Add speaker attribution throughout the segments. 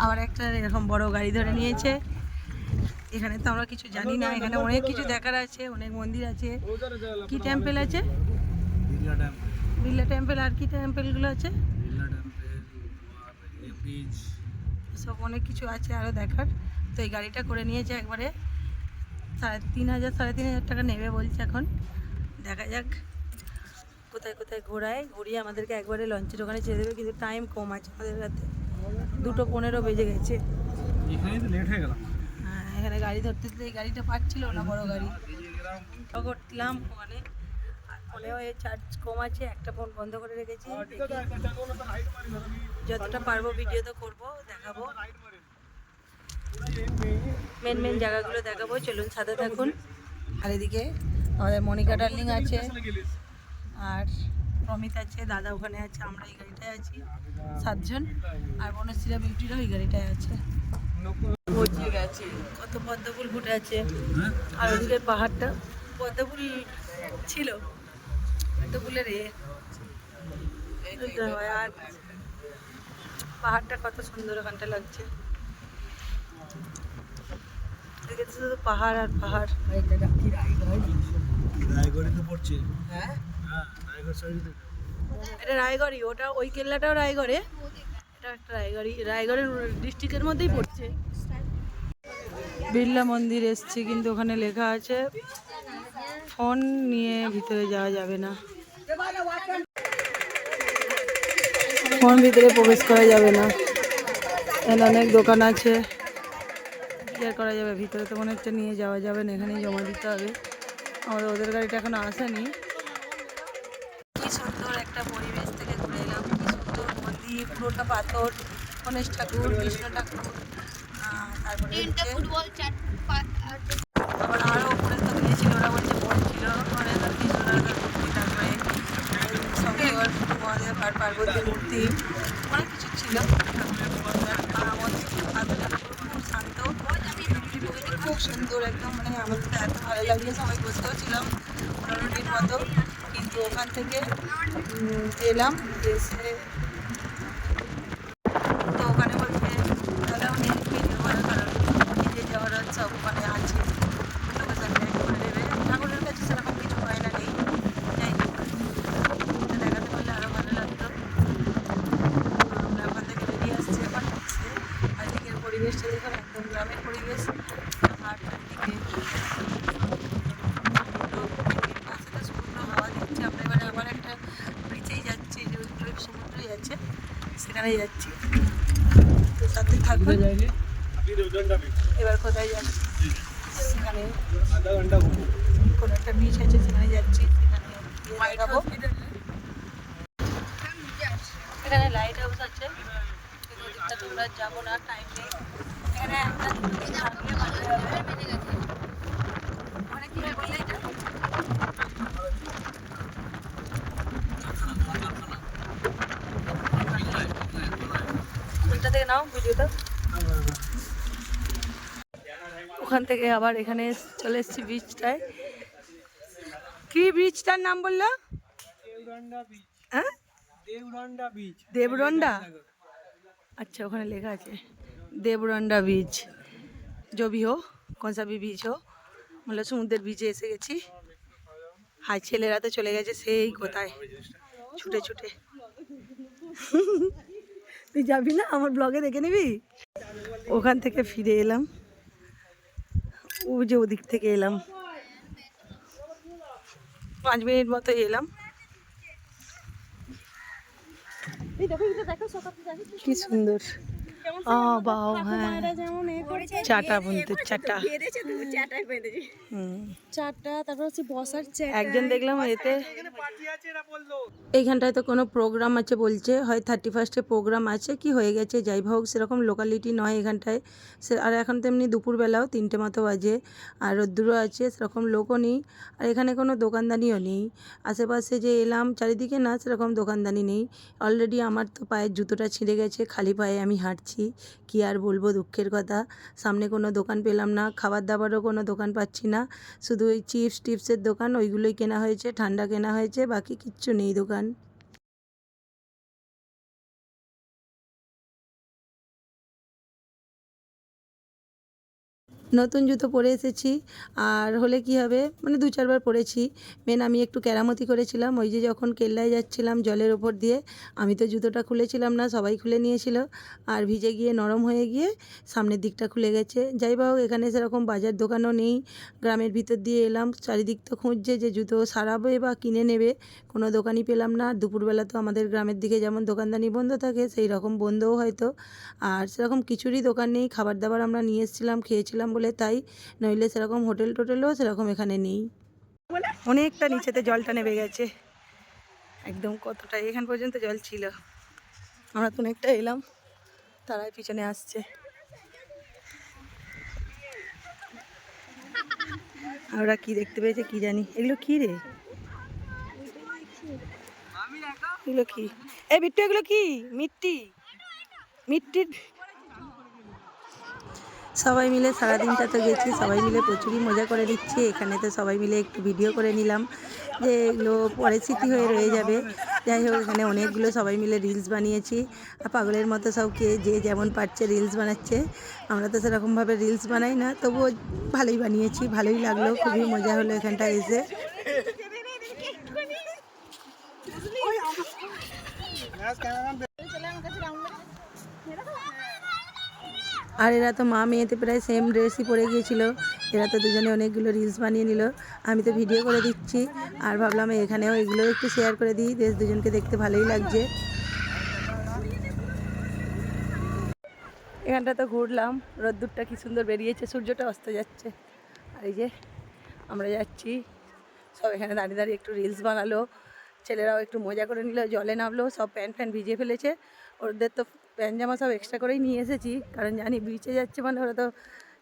Speaker 1: আবার একটা এরকম বড় গাড়ি ধরে নিয়েছে। এখানে তো আমরা কিছু জানি না, এখানে অনেক কিছু দেখার আছে, অনেক মন্দির আছে। কি টেম্পল আছে? বিড়লা টেম্পল। আর কি টেম্পলগুলো আছে? সব অনেক কিছু আছে আরও দেখার। তো এই গাড়িটা করে নিয়েছে একবারে 3,500 টাকা নেবে বলছে। এখন দেখা যাক কোথায় কোথায় ঘুরিয়ে আমাদেরকে একবারে লঞ্চের ওখানে ছেড়ে দেবে, কিন্তু টাইম কম আছে আমাদের রাতে। 2:15 বেজে গেছে। হ্যাঁ, এখানে গাড়ি ধরতে এই গাড়িটা পাচ্ছিল না, বড় গাড়ি করলাম ওখানে। আর ফোনেও এই চার্জ কম আছে, একটা ফোন বন্ধ করে রেখেছি। যতটা পারবো ভিডিও তো করবো, দেখাবো, মেন জায়গাগুলো দেখাবো। চলুন সাথে থাকুন। আর এদিকে আমাদের মনিকা ডার্লিং আছে, আর প্রমিত আছে, দাদা ওখানে আছে, আমরা এই গাড়িটায় আছি 7 জন। আর বনশ্রীরা বিউটিরও এই গাড়িটায় আছে। পৌঁছে গেছে। কত পদ্মফুল ফুটে আছে। আর ওদিকে পাহাড়টা পদ্মফুল ছিল, পদ্মফুলের আর পাহাড়টা কত সুন্দর ওখানটা লাগছে। শুধু পাহাড় আর পাহাড়। এটা রায়গড়ই, ওটা ওই কেল্লাটাও রায়গড়ে, এটা একটা রায়গড়ই, রায়গড়ের ডিস্ট্রিক্টের মধ্যেই পড়ছে। বিড়লা মন্দির এসছি, কিন্তু ওখানে লেখা আছে ফোন নিয়ে ভিতরে যাওয়া যাবে না, ফোন ভিতরে প্রবেশ করা যাবে না। এখানে অনেক দোকান আছে, ক্লিয়ার করা যাবে, ভিতরে তো মনে হচ্ছে নিয়ে যাওয়া যাবে না, এখানেই জমা দিতে হবে। আমাদের ওদের গাড়িটা এখনো আসেনি। কি সুন্দর একটা পরিবেশ থেকে ঘুরে এলাম, কি সুন্দর মন্দির, পুরোটা পাথর, গণেশ ঠাকুর, কৃষ্ণ ঠাকুর, তারপরে আবার আরও উপরে তো গিয়েছিল, ওরা বলছে বলছিল মানে তারপরে শঙ্কর মহাদেব আর পার্বতীর মূর্তি, অনেক কিছু ছিল। খুব শান্ত, খুব সুন্দর একদম, মানে আমাদের এত ভালো লাগলো, সবাই বসতেও ছিলাম 15 মিনিট মতো। কিন্তু ওখান থেকে এলাম, এসে তো ওখানে বলছে দাদা উনি ভিডিও করার কারণ নিজে যাওয়ার সব ওখানে আছে, লোকেশন অ্যাড করে দেবে। ঠাকুরের কাছে সেরকম কিছু বায়না নেই, যাই হোক দেখাতে পারলে আরও ভালো লাগতো। আমরা ওখান থেকে বেরিয়ে আসছি এখন। আর দিকের পরিবেশটা দেখুন, একদম গ্রামের পরিবেশ। আর দিকে পাশে তো সমুদ্র হাওয়া দিচ্ছে। আমরা এবারে আবার একটা ব্রিজেই যাচ্ছি, যে ওই সমুদ্রই আছে, সেখানেই যাচ্ছি। তো সাথে থাকবে। এবার কোথায় যাচ্ছি? সেখানে কোনো একটা বিচ আছে, সেখানে যাচ্ছি, সেখানে দেখাবো। এখানে লাইট হাউস আছে, কিন্তু ওদিকটা তোমরা যাবো না, টাইম নেই। এখানে একটা দুটো থাকলে ভালো যাবে। মানে কি বললে এটা কোনটা থেকে নাও ভিডিওটা। ওখান থেকে আবার এখানে চলে এসেছি ব্রিজটায়। কি ব্রিজটার নাম বললো? হ্যাঁ, দেবরন্ডা। अच्छा, ওখানে লেখা আছে দেবরন্ডা বীজ। जो भी हो, कौन सा भी बीच हो, मतलब সমুদ্রের বিচে এসে গেছি। হাই, ছেলেরা তো চলে গেছে সেই কোথায় ছুটে ছুটে। তুই যাবি না? আমার ব্লগে দেখে নিবি। ওখান থেকে ফিরে এলাম, ও যে ওদিক থেকে এলাম, 5 মিনিট মতো এলাম। কি সুন্দর। চাটা বুনতে, চাটা, তারপর হচ্ছে বসার একজন দেখলাম এতে। এইখানটায় তো কোনো প্রোগ্রাম আছে বলছে, হয় 31 প্রোগ্রাম আছে কি হয়ে গেছে, যাই হোক সেরকম লোকালিটি নয় এখানটায়। আর এখন তেমনি দুপুরবেলাও 3টে মতো বাজে, আর রোদ্দুরও আছে, সেরকম লোকও নেই। আর এখানে কোনো দোকানদানিও নেই আশেপাশে। যে এলাম চারিদিকে না, সেরকম দোকানদানি নেই। অলরেডি আমার তো পায়ের জুতোটা ছিঁড়ে গেছে, খালি পায়ে আমি হাঁটছি, কি আর বলবো, দুঃখের কথা। সামনে কোনো দোকান পেলাম না, খাবার দাবারও কোনো দোকান পাচ্ছি না, শুধু ওই চিপস টিপসের দোকান, ওইগুলোই কেনা হয়েছে, ঠান্ডা কেনা হয়েছে, বাকি কিচ্ছু নেই দোকান। নতুন জুতো পরে এসেছি। আর হলে কি হবে, মানে 2-4 বার পরেছি। মেন আমি একটু কেরামতি করেছিলাম, ওই যে যখন কেল্লায় যাচ্ছিলাম জলের ওপর দিয়ে, আমি তো জুতোটা খুলেছিলাম না, সবাই খুলে নিয়েছিল। আর ভিজে গিয়ে নরম হয়ে গিয়ে সামনের দিকটা খুলে গেছে। যাই বা হোক, এখানে সেরকম বাজার দোকানও নেই। গ্রামের ভিতর দিয়ে এলাম, চারিদিক তো খুঁজছে যে জুতো সারাবে বা কিনে নেবে, কোনো দোকানই পেলাম না। আর দুপুরবেলা তো আমাদের গ্রামের দিকে যেমন দোকানদানি বন্ধ থাকে, সেই রকম বন্ধও হয়তো। আর সেরকম কিছুরই দোকান নেই, খাবার দাবার আমরা নিয়ে এসেছিলাম, খেয়েছিলাম বলে তাই, নইলে সেরকম হোটেল টোটেলও সেরকম এখানে নেই। অনেকটা নিচেতে জলটা নেমে গেছে, একদম কতটা এখান পর্যন্ত জল ছিল। আমরা তো অনেকটা এলাম, তারাই পিছনে আসছে। আমরা কি দেখতে পেয়েছে কি জানি, এগুলো কি রে, এগুলো কি? এই বিট্টু, এগুলো কি? মিট্টি, মিট্টির। সবাই মিলে সারাদিনটা তো গেছি, সবাই মিলে প্রচুরই মজা করে দিচ্ছি। এখানে তো সবাই মিলে একটু ভিডিও করে নিলাম, যে এগুলো পরে স্মৃতি হয়ে রয়ে যাবে। যাই হোক, এখানে অনেকগুলো সবাই মিলে রিলস বানিয়েছি। আর পাগলের মতো সব যে যেমন পারছে রিলস বানাচ্ছে। আমরা তো সেরকমভাবে রিলস বানাই না, তবুও ভালোই বানিয়েছি, ভালোই লাগলো, খুবই মজা হলো এখানটায় এসে। আর এরা তো মা মেয়েতে প্রায় সেম ড্রেসই পরে গিয়েছিল। এরা তো দুজনে অনেকগুলো রিলস বানিয়ে নিল, আমি তো ভিডিও করে দিচ্ছি। আর ভাবলাম এখানেও এগুলো একটু শেয়ার করে দিই, বেশ দুজনকে দেখতে ভালোই লাগছে। এখানটা তো ঘুরলাম, রোদ্দুরটা কি সুন্দর বেরিয়েছে, সূর্যটা অস্ত যাচ্ছে। আর এই যে আমরা যাচ্ছি, সব এখানে দাঁড়িয়ে দাঁড়িয়ে একটু রিলস বানালো, ছেলেরাও একটু মজা করে নিল, জলে নামলো, সব প্যান্ট ফ্যান্ট ভিজিয়ে ফেলেছে। ওদের তো প্যান্ট জামা সব এক্সট্রা করেই নিয়ে এসেছি, কারণ জানি বিচে যাচ্ছে মানে ওরা তো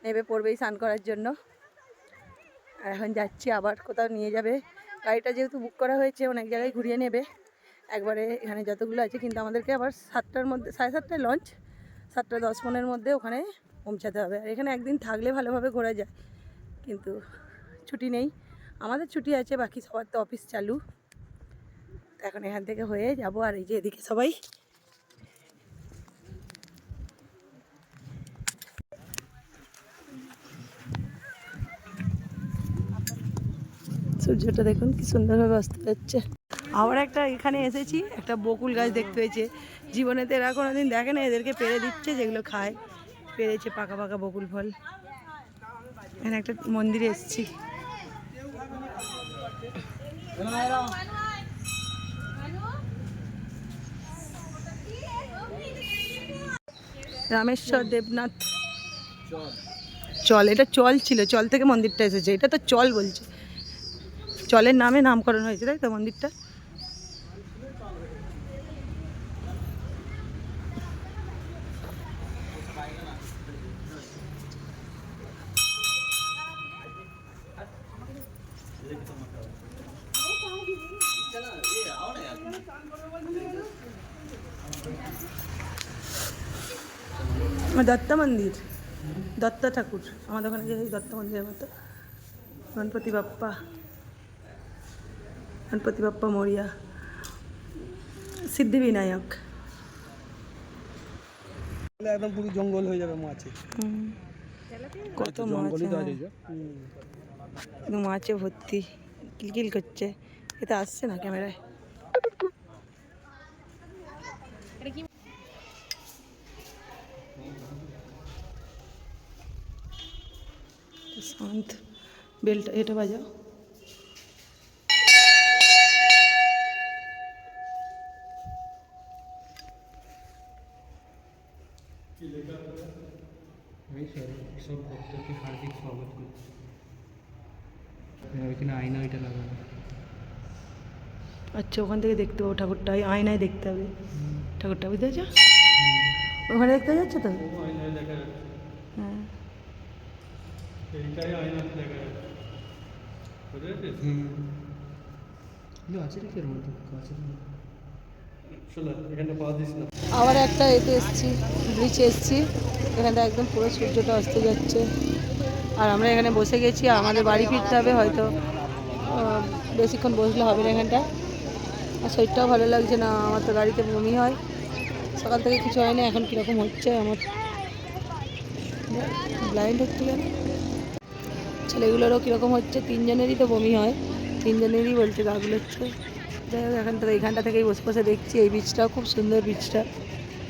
Speaker 1: নেবে পড়বেই স্নান করার জন্য। আর এখন যাচ্ছি, আবার কোথাও নিয়ে যাবে। গাড়িটা যেহেতু বুক করা হয়েছে, অনেক জায়গায় ঘুরিয়ে নেবে একবারে, এখানে যতগুলো আছে। কিন্তু আমাদেরকে আবার 7টার মধ্যে, 7:30টায় লঞ্চ, 7:10-15 মধ্যে ওখানে পৌঁছাতে হবে। আর এখানে একদিন থাকলে ভালোভাবে ঘোরা যায়, কিন্তু ছুটি নেই। আমাদের ছুটি আছে, বাকি সবার তো অফিস চালু। এখন এখান থেকে হয়ে যাব। আর এই যে এদিকে সবাই সূর্যটা দেখুন কি সুন্দরভাবে অস্ত যাচ্ছে। আবার একটা এখানে এসেছি, একটা বকুল গাছ দেখতে হয়েছে। জীবনেতে এরা কোনোদিন দেখে না, এদেরকে পেরে দিচ্ছে, যেগুলো খায়। পেরেছে পাকা পাকা বকুল ফল। এখানে একটা মন্দিরে এসেছি। রামেশ্বর দেবনাথ চল, এটা চল ছিল, চল থেকে মন্দিরটা এসেছে, এটা তো চল বলছে, চলের নামে নামকরণ হয়েছে, তাই তো মন্দিরটা। দত্ত মন্দির, দত্ত ঠাকুর, আমাদের ওখানে যে দত্ত মন্দিরের মতো। গণপতি বাপ্পা, গণপতি বাপ্পা মরিয়া, সিদ্ধিবিনায়ক।
Speaker 2: একদম পুরো জঙ্গল হয়ে যাবে মাছে।
Speaker 1: কত মাছ, মাছে ভর্তি, কিলকিল করছে। এটা আসছে না ক্যামেরায়। শান্ত, বেলটা এটা বাজাও।
Speaker 2: সব ভক্তকে হার্দিক স্বাগত করছি। ওইখানে আয়না ওইটা লাগানো।
Speaker 1: আচ্ছা, ওখান থেকে দেখতে পাবো ঠাকুরটা, আয়নায় দেখতে হবে ঠাকুরটা, বুঝতে পারছো? ওখানে দেখতে যাচ্ছে তো,
Speaker 2: আয়নায় দেখা যাচ্ছে।
Speaker 1: হ্যাঁ।
Speaker 2: এইটাই আয়নাতে দেখা যাচ্ছে, বুঝতে পেরেছিস? আছে নাকি এর মধ্যে কাছে? শোনা, এখানে পা দিস না।
Speaker 1: আবার একটা এতে এসছি, ব্রিজে এসছি। এখানটা একদম পুরো সূর্যটা অস্ত যাচ্ছে। আর আমরা এখানে বসে গেছি, আমাদের বাড়ি ফিরতে হবে হয়তো, বেশিক্ষণ বসলে হবে না এখানটা। আর শরীরটাও ভালো লাগছে না, আমার তো গাড়িতে বমি হয়, সকাল থেকে কিছু হয় না, এখন কীরকম হচ্ছে আমার। ব্লাইন্ড হচ্ছে কেন? ছেলেগুলোরও কীরকম হচ্ছে, তিনজনেরই তো বমি হয়, তিনজনেরই বলছে গা গুলোচ্ছে। যাই হোক এইখানটা থেকেই বসে বসে দেখছি। এই বীজটাও খুব সুন্দর, বীজটা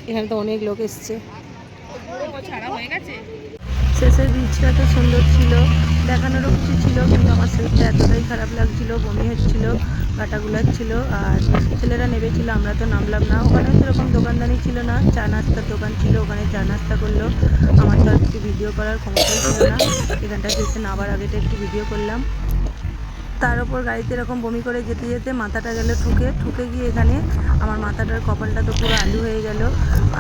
Speaker 1: এখানে তো অনেক লোক এসছে। শেষের বীজটা তো সুন্দর ছিল, দেখানোরও কিছু ছিল, কিন্তু আমার শরীরটা এতটাই খারাপ লাগছিল, বমি হচ্ছিল, কাটা গুলাচ্ছিল। আর ছেলেরা নেমেছিল, আমরা তো নামলাম না। ওখানে সেরকম দোকানদানি ছিল না, চা নাস্তার দোকান ছিল, ওখানে চা নাস্তা করলো। আমার তো আর কিছু ভিডিও করার ক্ষমতাই ছিল না, এখানটায় এসে নামার আগেটা একটু ভিডিও করলাম। তার ওপর গাড়িতে এরকম বমি করে যেতে যেতে মাথাটা গেল ঠুকে গিয়ে এখানে আমার মাথাটার কপালটা তো পুরো আলু হয়ে গেল।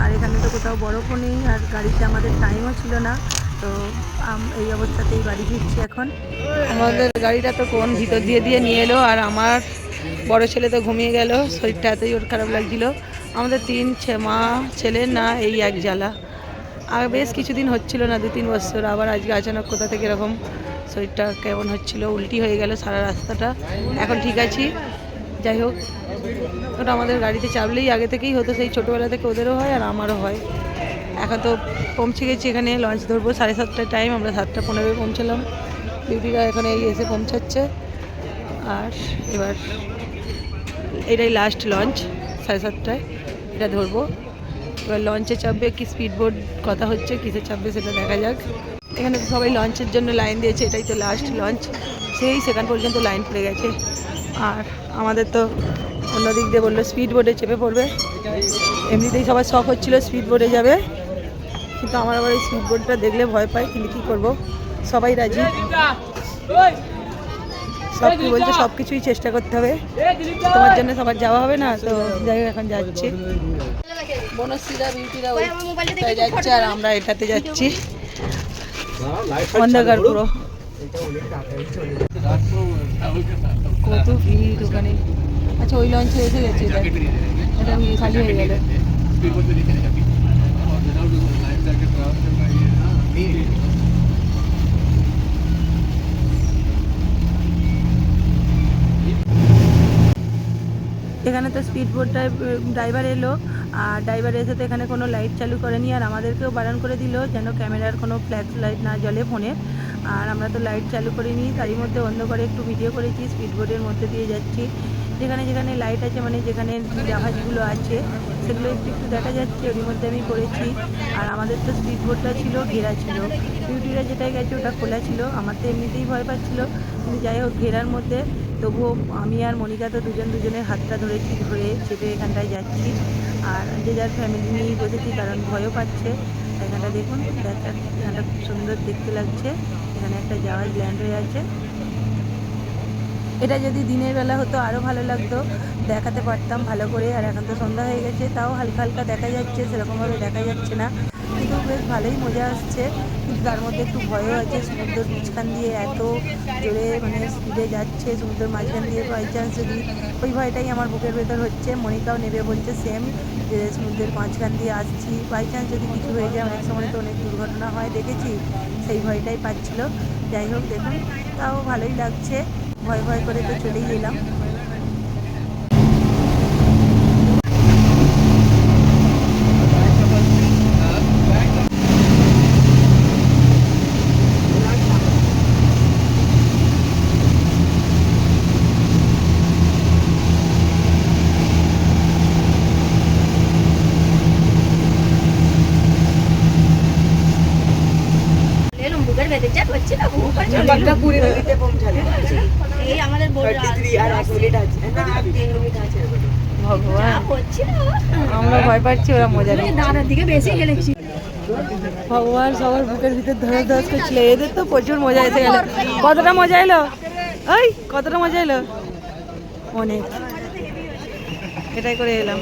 Speaker 1: আর এখানে তো কোথাও বরফও নেই, আর গাড়িতে আমাদের টাইমও ছিল না। তো এই অবস্থাতেই বাড়ি ফিরছি এখন। আমাদের গাড়িটা তো কোন ভিতর দিয়ে দিয়ে নিয়ে এলো, আর আমার বড় ছেলে তো ঘুমিয়ে গেল, শরীরটা এতই ওর খারাপ লাগছিল। আমাদের মা ছেলের না এই এক জ্বালা, আর বেশ কিছুদিন হচ্ছিল না, 2-3 বছর, আবার আজকে আচানক কোথা থেকে এরকম শরীরটা কেমন হচ্ছিল, উল্টি হয়ে গেল সারা রাস্তাটা। এখন ঠিক আছি। যাই হোক, ওটা আমাদের গাড়িতে চাপলেই আগে থেকেই হতো, সেই ছোটোবেলা থেকে ওদেরও হয় আর আমারও হয়। এখন তো পৌঁছে গেছি, এখানে লঞ্চ ধরবো 7:30টার টাইম, আমরা 7:15 পৌঁছলাম। বিউটিরা এখানে এসে পৌঁছাচ্ছে। আর এবার এটাই লাস্ট লঞ্চ, 7:30টায় এটা ধরবো। এবার লঞ্চে চাপবে কি স্পিড বোট কথা হচ্ছে, কিসে চাপবে সেটা দেখা যাক। এখানে তো সবাই লঞ্চের জন্য লাইন দিয়েছে, এটাই তো লাস্ট লঞ্চ, সেই সেখান পর্যন্ত লাইন পড়ে গেছে। আর আমাদের তো অন্যদিক দিয়ে বললো স্পিড বোটে চেপে পড়বে। এমনিতেই সবার শখ হচ্ছিলো স্পিড বোটে যাবে, কিন্তু আমার আবার এই স্পিড বোটটা দেখলে ভয় পাই, কিন্তু কী করবো, সবাই রাজি। সব কি বলছে, সব কিছুই চেষ্টা করতে হবে, তোমার জন্য সবার যাওয়া হবে না। তো যাই হোক, এখন যাচ্ছি। বনশ্রীরা বিউটিরা ওইটাই যাচ্ছে, আর আমরা এটাতে যাচ্ছি। অন্ধকার পুরো, কত ভিড় ওখানে। আচ্ছা, ওই লঞ্চে এসে গেছে, এটা খালি হয়ে গেল। এখানে তো স্পিড বোটটায় ড্রাইভার এলো, আর ড্রাইভার এসে তো এখানে কোনো লাইট চালু করেনি, আর আমাদেরকেও বারণ করে দিল যেন ক্যামেরার কোনো ফ্ল্যাশ লাইট না জ্বলে ফোনে। আর আমরা তো লাইট চালু করিনি, তারই মধ্যে অন্ধ করে একটু ভিডিও করেছি, স্পিড বোটের মধ্যে দিয়ে যাচ্ছি। যেখানে যেখানে লাইট আছে, মানে যেখানে জাহাজগুলো আছে সেগুলো একটু একটু দেখা যাচ্ছে, ওর মধ্যে আমি করেছি। আর আমাদের তো স্পিড বোটটা ছিল, ঘেরা ছিল, বিউটিরা যেটাই গেছে ওটা খোলা ছিল। আমার তো এমনিতেই ভয় পাচ্ছিল, কিন্তু যাই হোক ঘেরার মধ্যে তবুও আমি আর মনিকা তো দুজনের হাতটা ধরেছি, ধরে চেপে এখানটায় যাচ্ছি। আর যে যার ফ্যামিলি নিয়েই বসেছি, কারণ ভয়ও পাচ্ছে। এখানটা দেখুন, এখানটা খুব সুন্দর দেখতে লাগছে, এখানে একটা জাহাজ ল্যান্ড হয়ে আছে। এটা যদি দিনের বেলা হতো আরও ভালো লাগতো, দেখাতে পারতাম ভালো করে। আর এখন তো সন্ধ্যা হয়ে গেছে, তাও হালকা হালকা দেখা যাচ্ছে, সেরকমভাবে দেখা যাচ্ছে না, কিন্তু বেশ ভালোই মজা আসছে। কিন্তু তার মধ্যে একটু ভয়ও আছে, সমুদ্রের মাঝখান দিয়ে এত জোরে মানে স্পিডে যাচ্ছে, সমুদ্রের মাঝখান দিয়ে বাই চান্স যদি, ওই ভয়টাই আমার বুকের ভেতর হচ্ছে। মনিকাও নেবে বলছে সেম, যে সমুদ্রের মাঝখান দিয়ে আসছি, বাই চান্স যদি কিছু হয়ে যায়, অনেক সময় তো অনেক দুর্ঘটনা হয় দেখেছি, সেই ভয়টাই পাচ্ছিল। যাই হোক দেখুন, তাও ভালোই লাগছে, ভয় ভয় করে তো চলেই এলাম। আমরা ভয় পাচ্ছি, ওরা মজা নিচ্ছে। ভগবান সবার বুকের ভিতর ধরে ধরে করছিল, এদের তো প্রচুর মজা এসে গেল। কতটা মজা এলো, ওই কতটা মজা এলো, অনেক। এটাই করে এলাম।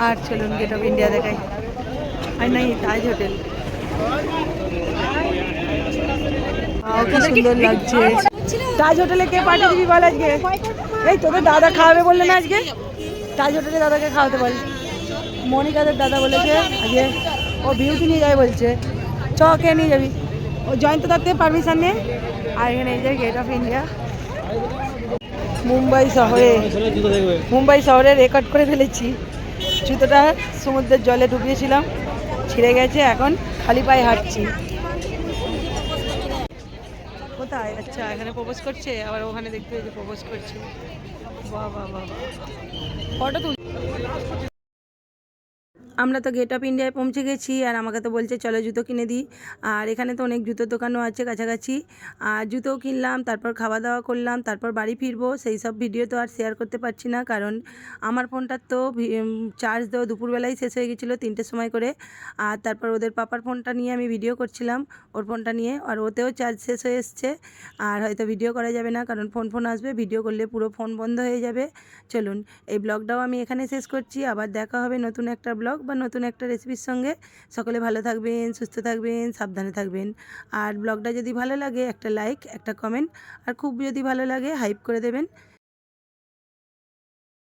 Speaker 1: আর চলুন গেট অফ ইন্ডিয়া দেখাই। আর নাই তাজ হোটেল, কি সুন্দর লাগছে। তাজ হোটেলে কে পাঠিয়ে দিবি বল আজকে? এই তোদের দাদা খাওয়াবে বললে না আজকে, তাজ হোটেলে দাদাকে খাওয়াতে বল। মনিকাদের দাদা বলেছে আজকে ও বিউটি নিয়ে যাবে বলছে, চ কে নিয়ে যাবি? ও জয়ন্ত দত্তের পারমিশন নিয়ে। আর এখানে এই যে গেট অফ ইন্ডিয়া, মুম্বাই শহরে রেকর্ড করে ফেলেছি। জুতোটা সমুদ্রের জলে ডুবিয়েছিলাম, ছিঁড়ে গেছে, এখন খালি পায়ে হাঁটছি। কোথায়? আচ্ছা, এখানে প্রপোজ করছে, আবার ওখানে দেখতে যে প্রপোজ করছে। বাহ বাহ বাহ বাহ, ফটো তুল। আমরা তো গেট অফ ইন্ডিয়ায় পৌঁছে গেছি, আর আমাকে তো বলছে চলো জুতো কিনে দিই। আর এখানে তো অনেক জুতোর দোকানও আছে কাছাকাছি, আর জুতোও কিনলাম, তারপর খাওয়া দাওয়া করলাম, তারপর বাড়ি ফিরবো। সেই সব ভিডিও তো আর শেয়ার করতে পারছি না, কারণ আমার ফোনটার তো চার্জ দেওয়া দুপুরবেলায় শেষ হয়ে গেছিলো 3টের সময় করে। আর তারপর ওদের পাপার ফোনটা নিয়ে আমি ভিডিও করছিলাম, ওর ফোনটা নিয়ে, আর ওতেও চার্জ শেষ হয়ে এসছে। আর হয়তো ভিডিও করা যাবে না, কারণ ফোন আসবে, ভিডিও করলে পুরো ফোন বন্ধ হয়ে যাবে। চলুন, এই ব্লগটাও আমি এখানে শেষ করছি। আবার দেখা হবে নতুন একটা ব্লগ বা নতুন একটা রেসিপির সঙ্গে। সকলে ভালো থাকবেন, সুস্থ থাকবেন, সাবধানে থাকবেন। আর ব্লগটা যদি ভালো লাগে একটা লাইক, একটা কমেন্ট, আর খুব যদি ভালো লাগে হাইপ করে দেবেন।